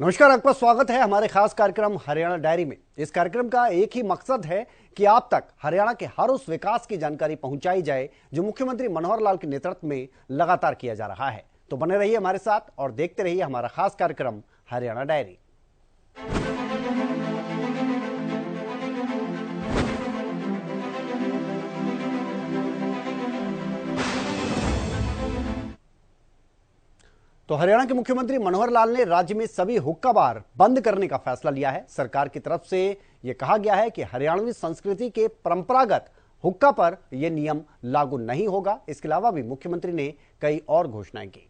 नमस्कार, आपका स्वागत है हमारे खास कार्यक्रम हरियाणा डायरी में। इस कार्यक्रम का एक ही मकसद है कि आप तक हरियाणा के हर उस विकास की जानकारी पहुंचाई जाए जो मुख्यमंत्री मनोहर लाल के नेतृत्व में लगातार किया जा रहा है। तो बने रहिए हमारे साथ और देखते रहिए हमारा खास कार्यक्रम हरियाणा डायरी। तो हरियाणा के मुख्यमंत्री मनोहर लाल ने राज्य में सभी हुक्का बार बंद करने का फैसला लिया है। सरकार की तरफ से यह कहा गया है कि हरियाणवी संस्कृति के परंपरागत हुक्का पर यह नियम लागू नहीं होगा। इसके अलावा भी मुख्यमंत्री ने कई और घोषणाएं की।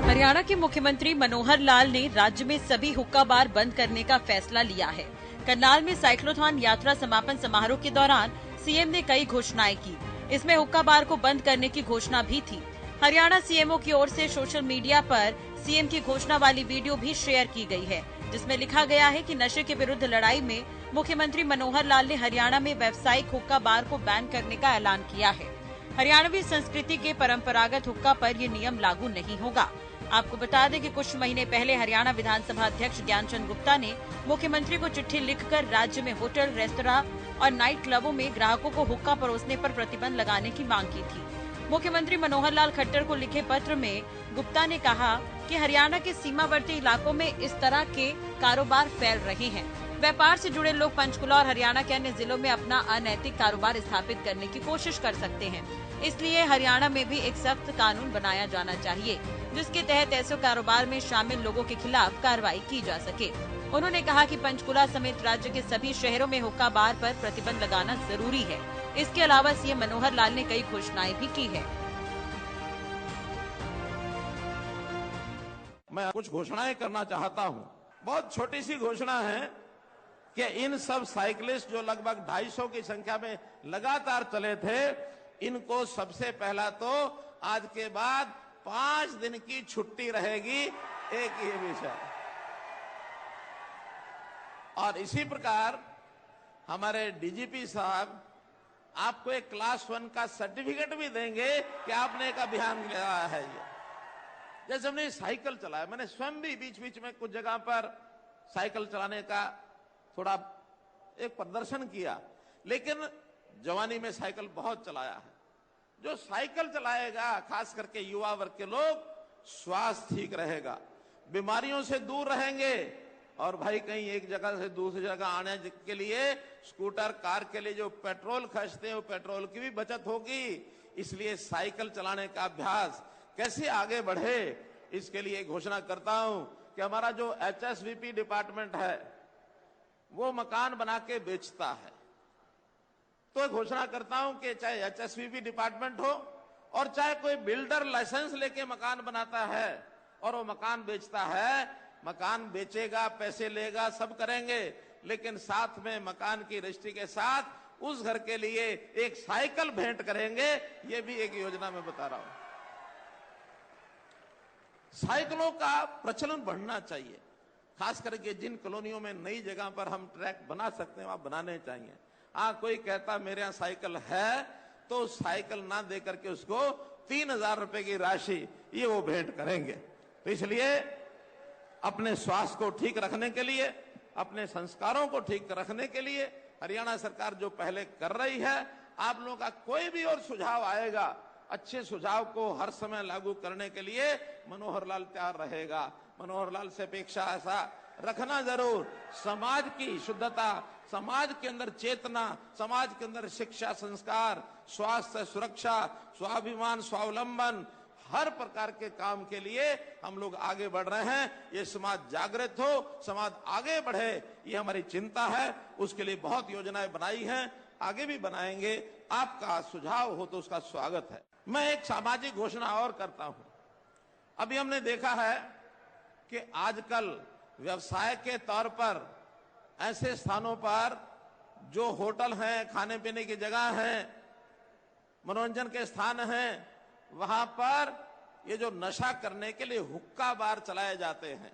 हरियाणा के मुख्यमंत्री मनोहर लाल ने राज्य में सभी हुक्का बार बंद करने का फैसला लिया है। करनाल में साइक्लोथॉन यात्रा समापन समारोह के दौरान सीएम ने कई घोषणाएं की। इसमें हुक्का बार को बंद करने की घोषणा भी थी। हरियाणा सीएमओ की ओर से सोशल मीडिया पर सीएम की घोषणा वाली वीडियो भी शेयर की गई है, जिसमें लिखा गया है कि नशे के विरुद्ध लड़ाई में मुख्यमंत्री मनोहर लाल ने हरियाणा में व्यावसायिक हुक्का बार को बैन करने का ऐलान किया है। हरियाणवी संस्कृति के परंपरागत हुक्का पर ये नियम लागू नहीं होगा। आपको बता दें कि कुछ महीने पहले हरियाणा विधानसभा अध्यक्ष ज्ञानचंद गुप्ता ने मुख्यमंत्री को चिट्ठी लिखकर राज्य में होटल, रेस्तरां और नाइट क्लबों में ग्राहकों को हुक्का परोसने पर प्रतिबंध लगाने की मांग की थी। मुख्यमंत्री मनोहर लाल खट्टर को लिखे पत्र में गुप्ता ने कहा कि हरियाणा के सीमावर्ती इलाकों में इस तरह के कारोबार फैल रहे हैं। व्यापार से जुड़े लोग पंचकुला और हरियाणा के अन्य जिलों में अपना अनैतिक कारोबार स्थापित करने की कोशिश कर सकते हैं। इसलिए हरियाणा में भी एक सख्त कानून बनाया जाना चाहिए, जिसके तहत ऐसे कारोबार में शामिल लोगों के खिलाफ कार्रवाई की जा सके। उन्होंने कहा कि पंचकुला समेत राज्य के सभी शहरों में हुक्का बार पर प्रतिबंध लगाना जरूरी है। इसके अलावा सीएम मनोहर लाल ने कई घोषणाएं भी की है। मैं कुछ घोषणाएं करना चाहता हूं। बहुत छोटी सी घोषणा है कि इन सब साइकिलिस्ट जो लगभग 250 की संख्या में लगातार चले थे, इनको सबसे पहला तो आज के बाद 5 दिन की छुट्टी रहेगी। एक ये विषय। और इसी प्रकार हमारे डीजीपी साहब आपको एक क्लास 1 का सर्टिफिकेट भी देंगे कि आपने एक अभियान लिया है। ये जैसे हमने साइकिल चलाया, मैंने स्वयं भी बीच बीच में कुछ जगह पर साइकिल चलाने का थोड़ा एक प्रदर्शन किया, लेकिन जवानी में साइकिल बहुत चलाया है। जो साइकिल चलाएगा, खास करके युवा वर्ग के लोग, स्वास्थ्य ठीक रहेगा, बीमारियों से दूर रहेंगे। और भाई कहीं एक जगह से दूसरी जगह आने के लिए स्कूटर, कार के लिए जो पेट्रोल खर्चते हैं, वो पेट्रोल की भी बचत होगी। इसलिए साइकिल चलाने का अभ्यास कैसे आगे बढ़े, इसके लिए घोषणा करता हूं कि हमारा जो एचएसवीपी डिपार्टमेंट है वो मकान बना के बेचता है। तो घोषणा करता हूं कि चाहे एचएसवीपी डिपार्टमेंट हो और चाहे कोई बिल्डर लाइसेंस लेके मकान बनाता है और वो मकान बेचता है, मकान बेचेगा, पैसे लेगा, सब करेंगे, लेकिन साथ में मकान की रजिस्ट्री के साथ उस घर के लिए एक साइकिल भेंट करेंगे। ये भी एक योजना में बता रहा हूं। साइकिलों का प्रचलन बढ़ना चाहिए, खास करके जिन कॉलोनियों में नई जगह पर हम ट्रैक बना सकते हैं वहां बनाने चाहिए। कोई कहता मेरे यहां साइकिल है तो साइकिल ना दे करके उसको 3000 रुपए की राशि ये वो भेंट करेंगे। तो इसलिए अपने स्वास्थ्य को ठीक रखने के लिए, अपने संस्कारों को ठीक रखने के लिए हरियाणा सरकार जो पहले कर रही है, आप लोगों का कोई भी और सुझाव आएगा, अच्छे सुझाव को हर समय लागू करने के लिए मनोहर लाल तैयार रहेगा। मनोहर लाल से अपेक्षा ऐसा रखना जरूर, समाज की शुद्धता, समाज के अंदर चेतना, समाज के अंदर शिक्षा, संस्कार, स्वास्थ्य, सुरक्षा, स्वाभिमान, स्वावलंबन, हर प्रकार के काम के लिए हम लोग आगे बढ़ रहे हैं। ये समाज जागृत हो, समाज आगे बढ़े, ये हमारी चिंता है। उसके लिए बहुत योजनाएं बनाई हैं। आगे भी बनाएंगे। आपका सुझाव हो तो उसका स्वागत है। मैं एक सामाजिक घोषणा और करता हूं। अभी हमने देखा है कि आजकल व्यवसाय के तौर पर ऐसे स्थानों पर जो होटल हैं, खाने पीने की जगह हैं, मनोरंजन के स्थान हैं, वहां पर ये जो नशा करने के लिए हुक्का बार चलाए जाते हैं।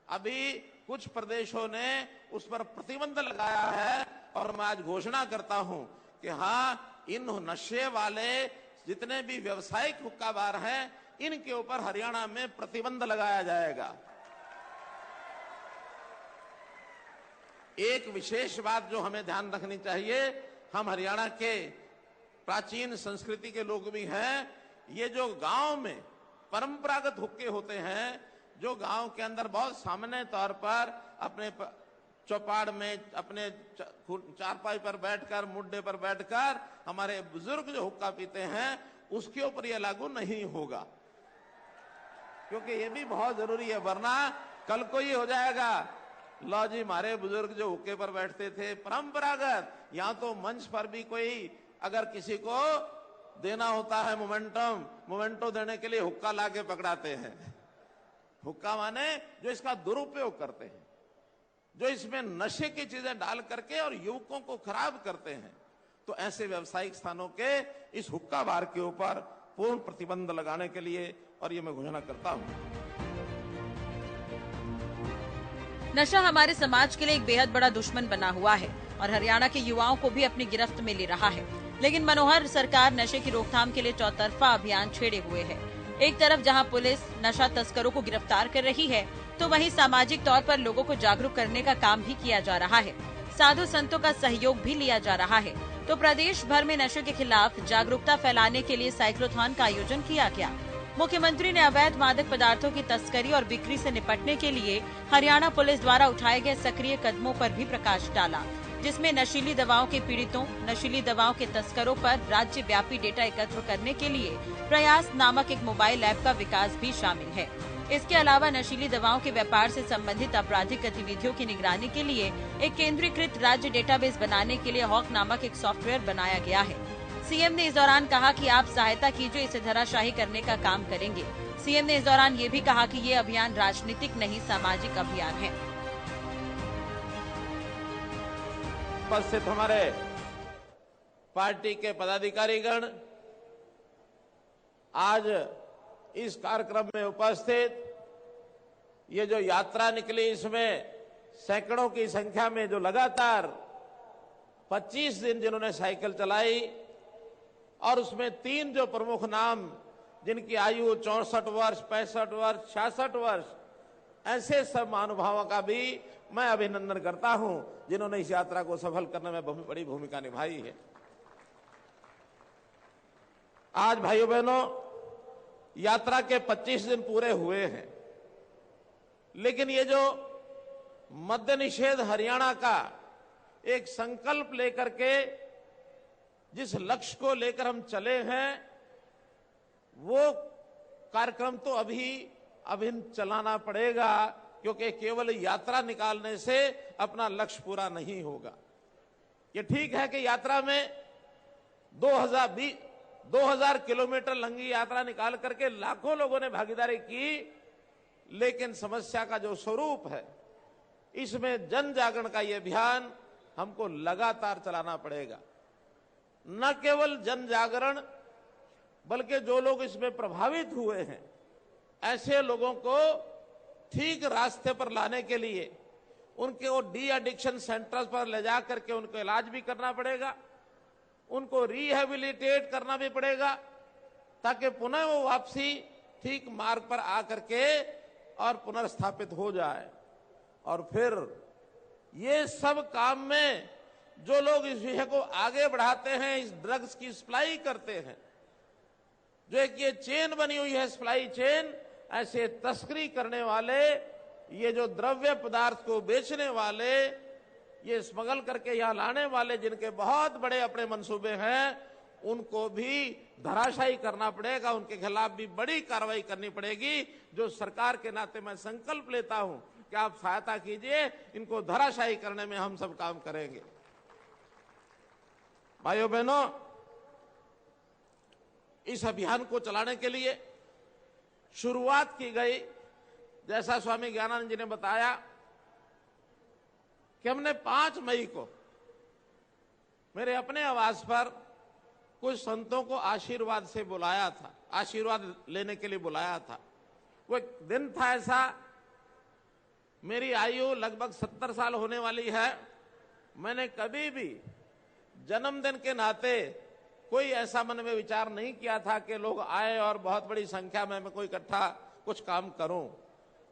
अभी कुछ प्रदेशों ने उस पर प्रतिबंध लगाया है और मैं आज घोषणा करता हूं कि हां, इन नशे वाले जितने भी व्यावसायिक हुक्का बार हैं, इनके ऊपर हरियाणा में प्रतिबंध लगाया जाएगा। एक विशेष बात जो हमें ध्यान रखनी चाहिए, हम हरियाणा के प्राचीन संस्कृति के लोग भी हैं। ये जो गांव में परंपरागत हुक्के होते हैं, जो गांव के अंदर बहुत सामान्य तौर पर अपने चौपाड़ में, अपने चारपाई पर बैठकर, मुड्डे पर बैठकर हमारे बुजुर्ग जो हुक्का पीते हैं, उसके ऊपर यह लागू नहीं होगा, क्योंकि ये भी बहुत जरूरी है। वरना कल को ये हो जाएगा, लो जी, हमारे बुजुर्ग जो हुक्के पर बैठते थे परंपरागत, यहां तो मंच पर भी कोई अगर किसी को देना होता है मोमेंटो देने के लिए हुक्का लाके पकड़ाते हैं। हुक्का माने जो इसका दुरुपयोग करते हैं, जो इसमें नशे की चीजें डाल करके और युवकों को खराब करते हैं। तो ऐसे व्यावसायिक स्थानों के इस हुक्का बार के ऊपर पूर्ण प्रतिबंध लगाने के लिए और ये मैं घोषणा करता हूं। नशा हमारे समाज के लिए एक बेहद बड़ा दुश्मन बना हुआ है और हरियाणा के युवाओं को भी अपनी गिरफ्त में ले रहा है। लेकिन मनोहर सरकार नशे की रोकथाम के लिए चौतरफा अभियान छेड़े हुए है। एक तरफ जहां पुलिस नशा तस्करों को गिरफ्तार कर रही है, तो वहीं सामाजिक तौर पर लोगों को जागरूक करने का काम भी किया जा रहा है। साधु संतों का सहयोग भी लिया जा रहा है। तो प्रदेश भर में नशे के खिलाफ जागरूकता फैलाने के लिए साइक्लोथॉन का आयोजन किया गया। मुख्यमंत्री ने अवैध मादक पदार्थों की तस्करी और बिक्री से निपटने के लिए हरियाणा पुलिस द्वारा उठाए गए सक्रिय कदमों पर भी प्रकाश डाला, जिसमें नशीली दवाओं के पीड़ितों, नशीली दवाओं के तस्करों पर राज्य व्यापी डेटा एकत्र करने के लिए प्रयास नामक एक मोबाइल ऐप का विकास भी शामिल है। इसके अलावा नशीली दवाओं के व्यापार से संबंधित आपराधिक गतिविधियों की निगरानी के लिए एक केंद्रीकृत राज्य डेटाबेस बनाने के लिए हॉक नामक एक सॉफ्टवेयर बनाया गया है। सीएम ने इस दौरान कहा कि आप सहायता कीजिए, इसे धराशायी करने का काम करेंगे। सीएम ने इस दौरान ये भी कहा कि ये अभियान राजनीतिक नहीं, सामाजिक अभियान है। उपस्थित हमारे पार्टी के पदाधिकारीगण, आज इस कार्यक्रम में उपस्थित ये जो यात्रा निकली, इसमें सैकड़ों की संख्या में जो लगातार 25 दिन जिन्होंने साइकिल चलाई और उसमें 3 जो प्रमुख नाम जिनकी आयु 64 वर्ष, 65 वर्ष, 66 वर्ष, ऐसे सब महानुभावों का भी मैं अभिनंदन करता हूं, जिन्होंने इस यात्रा को सफल करने में बहुत बड़ी भूमिका निभाई है। आज भाइयों बहनों, यात्रा के 25 दिन पूरे हुए हैं, लेकिन ये जो मद्य निषेध हरियाणा का एक संकल्प लेकर के जिस लक्ष्य को लेकर हम चले हैं, वो कार्यक्रम तो अभी चलाना पड़ेगा, क्योंकि केवल यात्रा निकालने से अपना लक्ष्य पूरा नहीं होगा। ये ठीक है कि यात्रा में 2000 किलोमीटर लंबी यात्रा निकाल करके लाखों लोगों ने भागीदारी की, लेकिन समस्या का जो स्वरूप है, इसमें जन जागरण का ये अभियान हमको लगातार चलाना पड़ेगा। न केवल जन जागरण, बल्कि जो लोग इसमें प्रभावित हुए हैं, ऐसे लोगों को ठीक रास्ते पर लाने के लिए उनके वो डी एडिक्शन सेंटर्स पर ले जा करके उनको इलाज भी करना पड़ेगा, उनको रिहेबिलिटेट करना भी पड़ेगा, ताकि पुनः वो वापसी ठीक मार्ग पर आकर के और पुनर्स्थापित हो जाए। और फिर ये सब काम में जो लोग इस विषय को आगे बढ़ाते हैं, इस ड्रग्स की सप्लाई करते हैं, जो एक ये चेन बनी हुई है, सप्लाई चेन, ऐसे तस्करी करने वाले, ये जो द्रव्य पदार्थ को बेचने वाले, ये स्मगल करके यहां लाने वाले, जिनके बहुत बड़े अपने मंसूबे हैं, उनको भी धराशायी करना पड़ेगा, उनके खिलाफ भी बड़ी कार्रवाई करनी पड़ेगी। जो सरकार के नाते मैं संकल्प लेता हूं कि आप सहायता कीजिए, इनको धराशायी करने में हम सब काम करेंगे। भाइयों बहनों, इस अभियान को चलाने के लिए शुरुआत की गई। जैसा स्वामी ज्ञानानंद जी ने बताया कि हमने 5 मई को मेरे अपने आवास पर कुछ संतों को आशीर्वाद से बुलाया था, आशीर्वाद लेने के लिए बुलाया था। वो एक दिन था ऐसा, मेरी आयु लगभग 70 साल होने वाली है। मैंने कभी भी जन्मदिन के नाते कोई ऐसा मन में विचार नहीं किया था कि लोग आए और बहुत बड़ी संख्या में मैं कोई इकट्ठा कुछ काम करूं।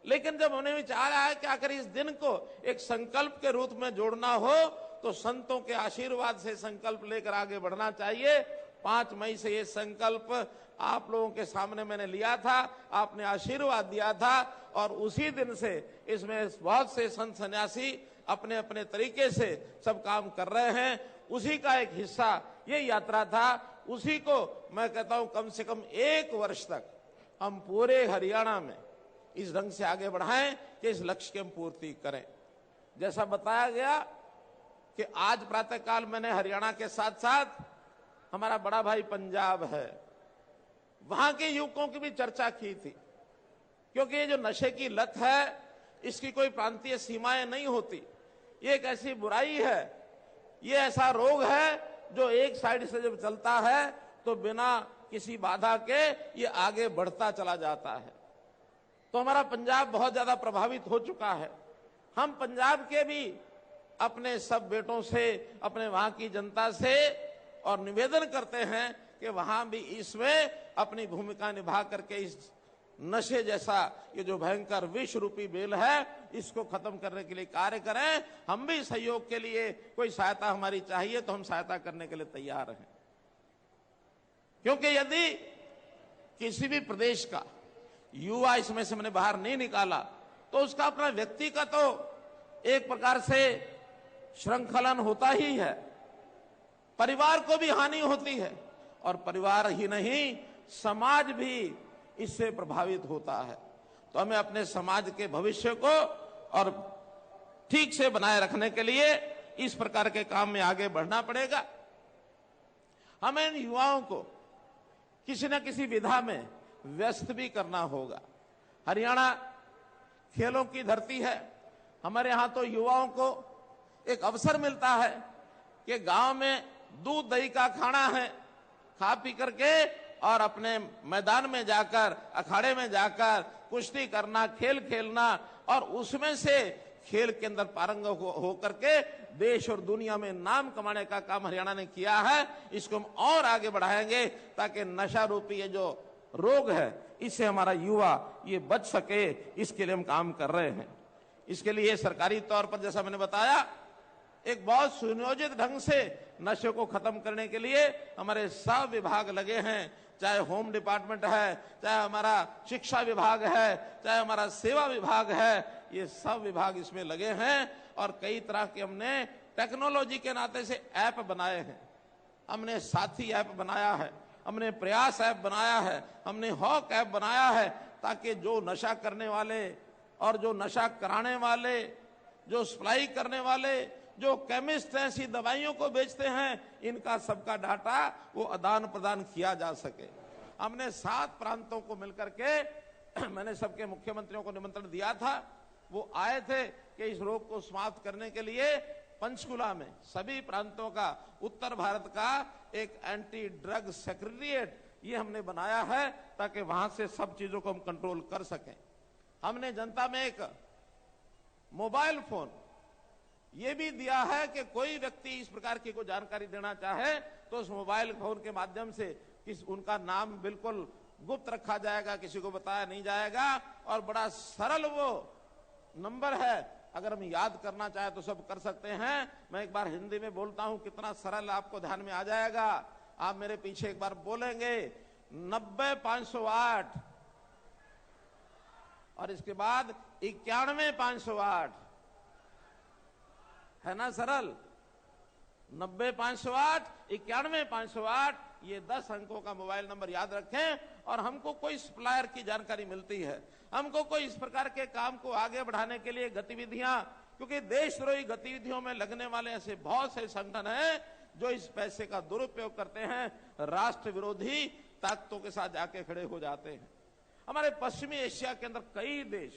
लेकिन जब उन्हें विचार आया कि आखिर इस दिन को एक संकल्प के रूप में जोड़ना हो तो संतों के आशीर्वाद से संकल्प लेकर आगे बढ़ना चाहिए। 5 मई से ये संकल्प आप लोगों के सामने मैंने लिया था, आपने आशीर्वाद दिया था और उसी दिन से इसमें बहुत से संत सन्यासी अपने अपने तरीके से सब काम कर रहे हैं। उसी का एक हिस्सा ये यात्रा था। उसी को मैं कहता हूं कम से कम 1 वर्ष तक हम पूरे हरियाणा में इस ढंग से आगे बढ़ाएं कि इस लक्ष्य की हम पूर्ति करें। जैसा बताया गया कि आज प्रातःकाल मैंने हरियाणा के साथ साथ हमारा बड़ा भाई पंजाब है, वहां के युवकों की भी चर्चा की थी, क्योंकि ये जो नशे की लत है इसकी कोई प्रांतीय सीमाएं नहीं होती। ये एक ऐसी बुराई है, ये ऐसा रोग है जो एक साइड से जब चलता है तो बिना किसी बाधा के ये आगे बढ़ता चला जाता है। तो हमारा पंजाब बहुत ज्यादा प्रभावित हो चुका है। हम पंजाब के भी अपने सब बेटों से, अपने वहां की जनता से और निवेदन करते हैं कि वहां भी इसमें अपनी भूमिका निभा करके इस नशे जैसा ये जो भयंकर विष रूपी बेल है इसको खत्म करने के लिए कार्य करें। हम भी सहयोग के लिए कोई सहायता हमारी चाहिए तो हम सहायता करने के लिए तैयार हैं, क्योंकि यदि किसी भी प्रदेश का युवा इसमें से मैंने बाहर नहीं निकाला तो उसका अपना व्यक्ति का तो एक प्रकार से श्रृंखलन होता ही है, परिवार को भी हानि होती है और परिवार ही नहीं समाज भी इससे प्रभावित होता है। तो हमें अपने समाज के भविष्य को और ठीक से बनाए रखने के लिए इस प्रकार के काम में आगे बढ़ना पड़ेगा। हमें इन युवाओं को किसी न किसी विधा में व्यस्त भी करना होगा। हरियाणा खेलों की धरती है। हमारे यहां तो युवाओं को एक अवसर मिलता है कि गांव में दूध दही का खाना है, खा पी करके और अपने मैदान में जाकर, अखाड़े में जाकर कुश्ती करना, खेल खेलना और उसमें से खेल के अंदर पारंगत होकर के देश और दुनिया में नाम कमाने का काम हरियाणा ने किया है। इसको हम और आगे बढ़ाएंगे ताकि नशा रूपी ये जो रोग है इससे हमारा युवा ये बच सके, इसके लिए हम काम कर रहे हैं। इसके लिए सरकारी तौर पर जैसा मैंने बताया एक बहुत सुनियोजित ढंग से नशे को खत्म करने के लिए हमारे सब विभाग लगे हैं, चाहे होम डिपार्टमेंट है, चाहे हमारा शिक्षा विभाग है, चाहे हमारा सेवा विभाग है, ये सब विभाग इसमें लगे हैं। और कई तरह के हमने टेक्नोलॉजी के नाते से ऐप बनाए हैं। हमने साथी ऐप बनाया है, हमने प्रयास ऐप बनाया है, हमने हॉक ऐप बनाया है, ताकि जो नशा करने वाले और जो नशा कराने वाले, जो सप्लाई करने वाले, जो केमिस्ट ऐसी दवाइयों को बेचते हैं, इनका सबका डाटा वो आदान प्रदान किया जा सके। हमने 7 प्रांतों को मिलकर के मैंने सबके मुख्यमंत्रियों को निमंत्रण दिया था। वो आए थे कि इस रोग को समाप्त करने के लिए पंचकुला में सभी प्रांतों का, उत्तर भारत का एक एंटी ड्रग सेक्रेटरिएट ये हमने बनाया है ताकि वहां से सब चीजों को हम कंट्रोल कर सकें। हमने जनता में एक मोबाइल फोन ये भी दिया है कि कोई व्यक्ति इस प्रकार की कोई जानकारी देना चाहे तो उस मोबाइल फोन के माध्यम से उनका नाम बिल्कुल गुप्त रखा जाएगा, किसी को बताया नहीं जाएगा और बड़ा सरल वो नंबर है। अगर हम याद करना चाहे तो सब कर सकते हैं। मैं एक बार हिंदी में बोलता हूं, कितना सरल आपको ध्यान में आ जाएगा। आप मेरे पीछे एक बार बोलेंगे 90-508 और इसके बाद 91-508, है ना सरल? 90-508, 91-508, ये 10 अंकों का मोबाइल नंबर याद रखें। और हमको कोई सप्लायर की जानकारी मिलती है, हमको कोई इस प्रकार के काम को आगे बढ़ाने के लिए गतिविधियां, क्योंकि देशद्रोही गतिविधियों में लगने वाले ऐसे बहुत से संगठन हैं जो इस पैसे का दुरुपयोग करते हैं राष्ट्र विरोधी ताकतों के साथ जाके खड़े हो जाते हैं। हमारे पश्चिमी एशिया के अंदर कई देश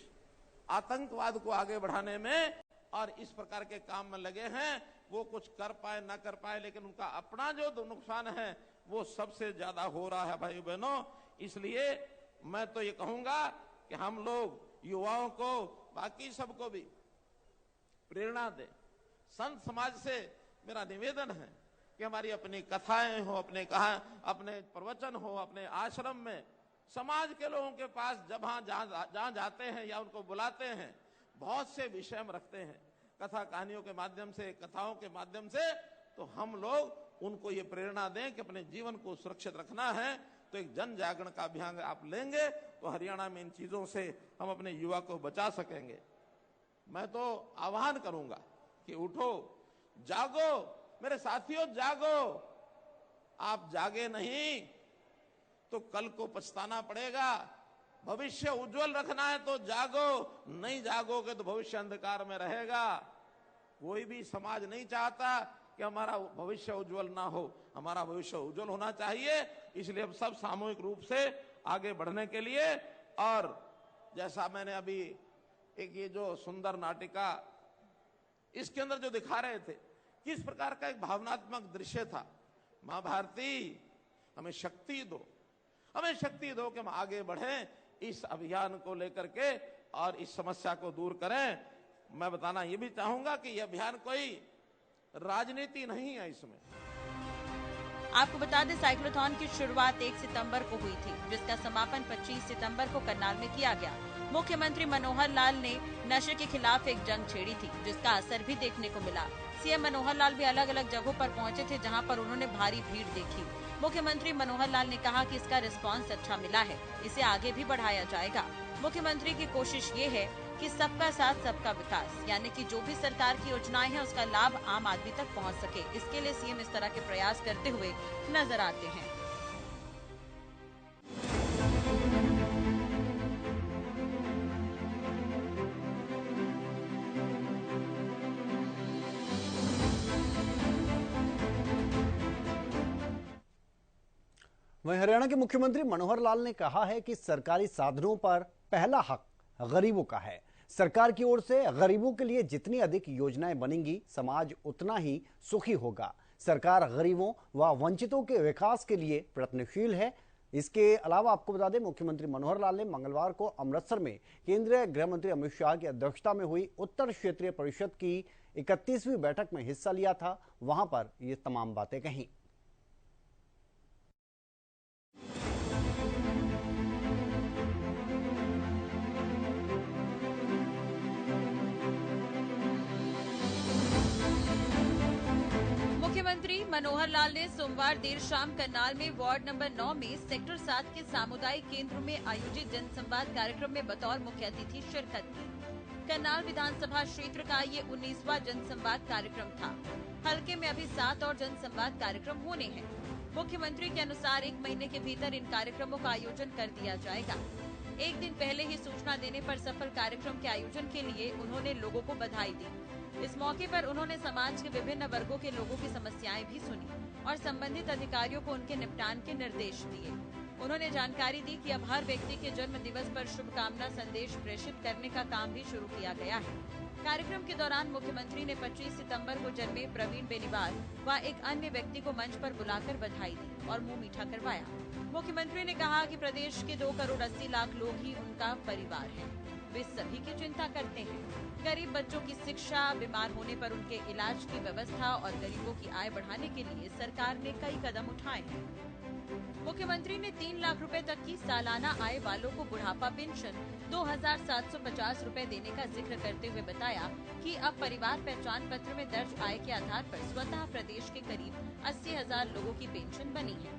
आतंकवाद को आगे बढ़ाने में और इस प्रकार के काम में लगे हैं। वो कुछ कर पाए ना कर पाए, लेकिन उनका अपना जो नुकसान है वो सबसे ज्यादा हो रहा है भाई बहनों। इसलिए मैं तो ये कहूंगा कि हम लोग युवाओं को, बाकी सबको भी प्रेरणा दें। संत समाज से मेरा निवेदन है कि हमारी अपनी कथाएं हो, अपने प्रवचन हो, अपने आश्रम में समाज के लोगों के पास जहां जाते हैं या उनको बुलाते हैं, बहुत से विषय हम रखते हैं कथा कहानियों के माध्यम से, कथाओं के माध्यम से, तो हम लोग उनको ये प्रेरणा दें कि अपने जीवन को सुरक्षित रखना है। तो एक जन जागरण का अभियान आप लेंगे तो हरियाणा में इन चीजों से हम अपने युवा को बचा सकेंगे। मैं तो आह्वान करूंगा कि उठो, जागो मेरे साथियों, जागो। आप जागे नहीं तो कल को पछताना पड़ेगा। भविष्य उज्जवल रखना है तो जागो, नहीं जागोगे तो भविष्य अंधकार में रहेगा। कोई भी समाज नहीं चाहता कि हमारा भविष्य उज्जवल ना हो, हमारा भविष्य उज्जवल होना चाहिए। इसलिए हम सब सामूहिक रूप से आगे बढ़ने के लिए, और जैसा मैंने अभी एक ये जो सुंदर नाटिका इसके अंदर जो दिखा रहे थे, किस प्रकार का एक भावनात्मक दृश्य था। मां भारती हमें शक्ति दो, हमें शक्ति दो कि हम आगे बढ़ें इस अभियान को लेकर के और इस समस्या को दूर करें। मैं बताना ये भी चाहूंगा कि यह अभियान कोई राजनीति नहीं है। इसमें आपको बता दें, साइक्लोथॉन की शुरुआत 1 सितंबर को हुई थी, जिसका समापन 25 सितंबर को करनाल में किया गया। मुख्यमंत्री मनोहर लाल ने नशे के खिलाफ एक जंग छेड़ी थी, जिसका असर भी देखने को मिला। सीएम मनोहर लाल भी अलग अलग जगहों पर पहुंचे थे, जहां पर उन्होंने भारी भीड़ देखी। मुख्यमंत्री मनोहर लाल ने कहा कि इसका रिस्पांस अच्छा मिला है, इसे आगे भी बढ़ाया जाएगा। मुख्यमंत्री की कोशिश ये है कि सबका साथ सबका विकास, यानी कि जो भी सरकार की योजनाएं हैं उसका लाभ आम आदमी तक पहुंच सके। इसके लिए सीएम इस तरह के प्रयास करते हुए नजर आते हैं। वहीं हरियाणा के मुख्यमंत्री मनोहर लाल ने कहा है कि सरकारी साधनों पर पहला हक गरीबों का है। सरकार की ओर से गरीबों के लिए जितनी अधिक योजनाएं बनेंगी, समाज उतना ही सुखी होगा। सरकार गरीबों व वंचितों के विकास के लिए प्रयत्नशील है। इसके अलावा आपको बता दें, मुख्यमंत्री मनोहर लाल ने मंगलवार को अमृतसर में केंद्रीय गृह मंत्री अमित शाह की अध्यक्षता में हुई उत्तर क्षेत्रीय परिषद की 31वीं बैठक में हिस्सा लिया था। वहां पर ये तमाम बातें कहीं। मुख्यमंत्री मनोहर लाल ने सोमवार देर शाम करनाल में वार्ड नंबर 9 में सेक्टर 7 के सामुदायिक केंद्र में आयोजित जनसंवाद कार्यक्रम में बतौर मुख्य अतिथि शिरकत की। करनाल विधानसभा क्षेत्र का ये 19वां जनसंवाद कार्यक्रम था। हलके में अभी 7 और जनसंवाद कार्यक्रम होने हैं। मुख्यमंत्री के अनुसार 1 महीने के भीतर इन कार्यक्रमों का आयोजन कर दिया जाएगा। एक दिन पहले ही सूचना देने पर सफल कार्यक्रम के आयोजन के लिए उन्होंने लोगों को बधाई दी। इस मौके पर उन्होंने समाज के विभिन्न वर्गों के लोगों की समस्याएं भी सुनी और संबंधित अधिकारियों को उनके निपटान के निर्देश दिए। उन्होंने जानकारी दी कि अब हर व्यक्ति के जन्म दिवस पर शुभकामना संदेश प्रेषित करने का काम भी शुरू किया गया है। कार्यक्रम के दौरान मुख्यमंत्री ने 25 सितंबर को जन्मे प्रवीण बेनीवाल व एक अन्य व्यक्ति को मंच पर बुलाकर बधाई दी और मुंह मीठा करवाया। मुख्यमंत्री ने कहा कि प्रदेश के 2 करोड़ 80 लाख लोग ही उनका परिवार है। वे सभी की चिंता करते हैं। गरीब बच्चों की शिक्षा, बीमार होने पर उनके इलाज की व्यवस्था और गरीबों की आय बढ़ाने के लिए सरकार ने कई कदम उठाए हैं। मुख्यमंत्री ने 3 लाख रुपए तक की सालाना आय वालों को बुढ़ापा पेंशन 2750 रुपए देने का जिक्र करते हुए बताया कि अब परिवार पहचान पत्र में दर्ज आय के आधार पर स्वतः प्रदेश के करीब 80,000 लोगों की पेंशन बनी है।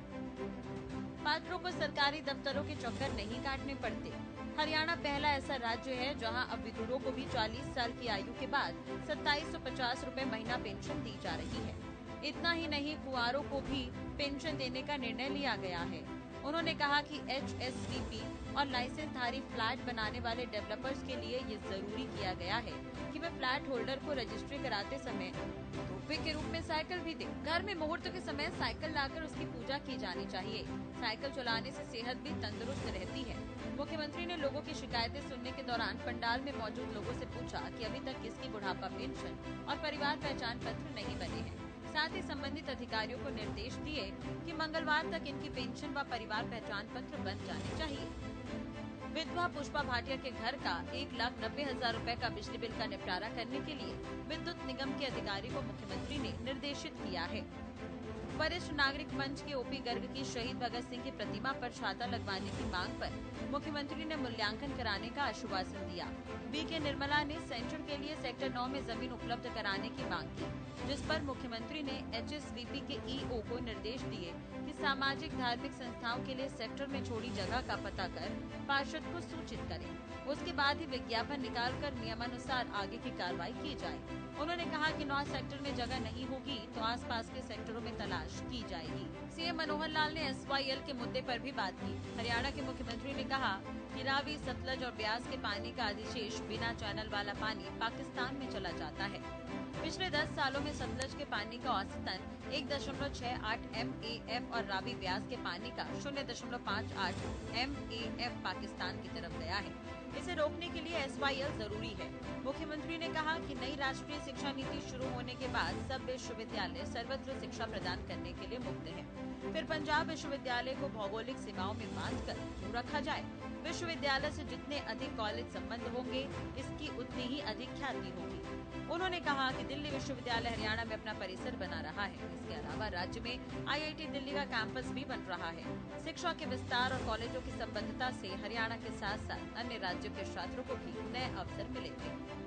पात्रों को सरकारी दफ्तरों के चक्कर नहीं काटने पड़ते। हरियाणा पहला ऐसा राज्य है जहां अब विधुरों को भी 40 साल की आयु के बाद 2750 रुपए महीना पेंशन दी जा रही है। इतना ही नहीं, कुंवारों को भी पेंशन देने का निर्णय लिया गया है। उन्होंने कहा कि HSVP और लाइसेंसधारी फ्लैट बनाने वाले डेवलपर्स के लिए ये जरूरी किया गया है कि वे फ्लैट होल्डर को रजिस्ट्री कराते समय तोहफे के रूप में साइकिल भी दे। घर में मुहूर्त के समय साइकिल लाकर उसकी पूजा की जानी चाहिए। साइकिल चलाने से सेहत भी तंदुरुस्त रहती है। मुख्यमंत्री ने लोगों की शिकायतें सुनने के दौरान पंडाल में मौजूद लोगों से पूछा कि अभी तक किसकी बुढ़ापा पेंशन और परिवार पहचान पत्र नहीं बने हैं। साथ ही संबंधित अधिकारियों को निर्देश दिए कि मंगलवार तक इनकी पेंशन व परिवार पहचान पत्र बन जाने चाहिए। विधवा पुष्पा भाटिया के घर का 1,90,000 रुपए का बिजली बिल का निपटारा करने के लिए विद्युत निगम के अधिकारी को मुख्यमंत्री ने निर्देशित किया है। वरिष्ठ नागरिक मंच के ओपी गर्ग की शहीद भगत सिंह की प्रतिमा पर छाता लगवाने की मांग पर मुख्यमंत्री ने मूल्यांकन कराने का आश्वासन दिया। बीके निर्मला ने सेंटर के लिए सेक्टर 9 में जमीन उपलब्ध कराने की मांग की, जिस पर मुख्यमंत्री ने HSVP के EO को निर्देश दिए कि सामाजिक धार्मिक संस्थाओं के लिए सेक्टर में छोड़ी जगह का पता कर पार्षद को सूचित करें। उसके बाद ही विज्ञापन निकालकर नियमानुसार आगे की कार्रवाई की जाए। उन्होंने कहा कि 9 सेक्टर में जगह नहीं होगी तो आसपास के सेक्टरों में तलाश की जाएगी। सीएम मनोहर लाल ने SYL के मुद्दे पर भी बात की। हरियाणा के मुख्यमंत्री ने कहा कि रावी, सतलज और ब्यास के पानी का अधिशेष बिना चैनल वाला पानी पाकिस्तान में चला जाता है। पिछले 10 सालों में सतलज के पानी का औसतन 1.68 MAF और रावी ब्यास के पानी का 0.58 MAF पाकिस्तान की तरफ गया है। इसे रोकने के लिए SYL जरूरी है। मुख्यमंत्री ने कहा कि नई राष्ट्रीय शिक्षा नीति शुरू होने के बाद सब विश्वविद्यालय सर्वत्र शिक्षा प्रदान करने के लिए मुक्त हैं। फिर पंजाब विश्वविद्यालय को भौगोलिक सीमाओं में बांधकर क्यों रखा जाए? विश्वविद्यालय से जितने अधिक कॉलेज संबंध होंगे, इसकी उतनी ही अधिक ख्याति होगी। उन्होंने कहा कि दिल्ली विश्वविद्यालय हरियाणा में अपना परिसर बना रहा है। इसके अलावा राज्य में IIT दिल्ली का कैंपस भी बन रहा है। शिक्षा के विस्तार और कॉलेजों की संबद्धता से हरियाणा के साथ साथ अन्य राज्यों के छात्रों को भी नए अवसर मिलेंगे।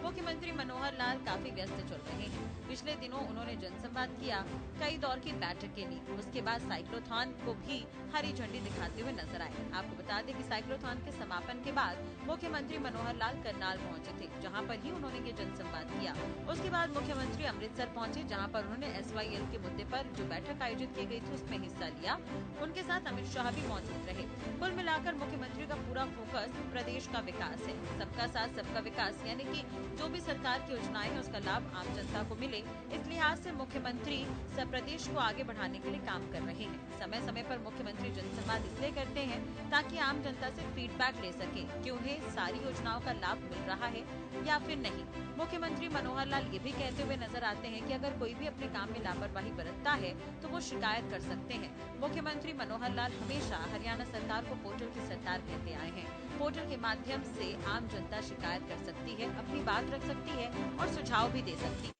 मुख्यमंत्री मनोहर लाल काफी व्यस्त चल रहे हैं। पिछले दिनों उन्होंने जनसंवाद किया, कई दौर की बैठकें ली। उसके बाद साइक्लोथॉन को भी हरी झंडी दिखाते हुए नजर आए। आपको बता दें कि साइक्लोथॉन के समापन के बाद मुख्यमंत्री मनोहर लाल करनाल पहुंचे थे, जहां पर ही उन्होंने ये जनसंवाद किया। उसके बाद मुख्यमंत्री अमृतसर पहुंचे, जहां पर उन्होंने SYL के मुद्दे पर जो बैठक आयोजित की गई थी उसमें हिस्सा लिया। उनके साथ अमित शाह भी मौजूद रहे। कुल मिलाकर मुख्यमंत्री का पूरा फोकस प्रदेश का विकास है। सबका साथ सबका विकास, यानी कि जो भी सरकार की योजनाएं हैं उसका लाभ आम जनता को मिले, इस लिहाज से मुख्यमंत्री सब प्रदेश को आगे बढ़ाने के लिए काम कर रहे हैं। समय समय पर मुख्यमंत्री जनसंवाद इसलिए करते हैं ताकि आम जनता से फीडबैक ले सके कि उन्हें सारी योजनाओं का लाभ मिल रहा है या फिर नहीं। मुख्यमंत्री मनोहर लाल ये भी कहते हुए नजर आते हैं कि अगर कोई भी अपने काम में लापरवाही बरतता है तो वो शिकायत कर सकते हैं। मुख्यमंत्री मनोहर लाल हमेशा हरियाणा सरकार को पोर्टल की सरकार कहते आए हैं। पोर्टल के माध्यम से आम जनता शिकायत कर सकती है, अपनी बात रख सकती है और सुझाव भी दे सकती है।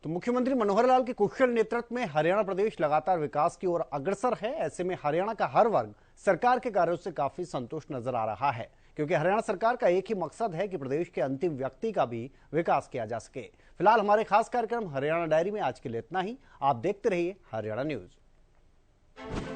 तो मुख्यमंत्री मनोहर लाल के कुशल नेतृत्व में हरियाणा प्रदेश लगातार विकास की ओर अग्रसर है। ऐसे में हरियाणा का हर वर्ग सरकार के कार्यों से काफी संतुष्ट नजर आ रहा है, क्योंकि हरियाणा सरकार का एक ही मकसद है कि प्रदेश के अंतिम व्यक्ति का भी विकास किया जा सके। फिलहाल हमारे खास कार्यक्रम हरियाणा डायरी में आज के लिए इतना ही। आप देखते रहिए हरियाणा न्यूज।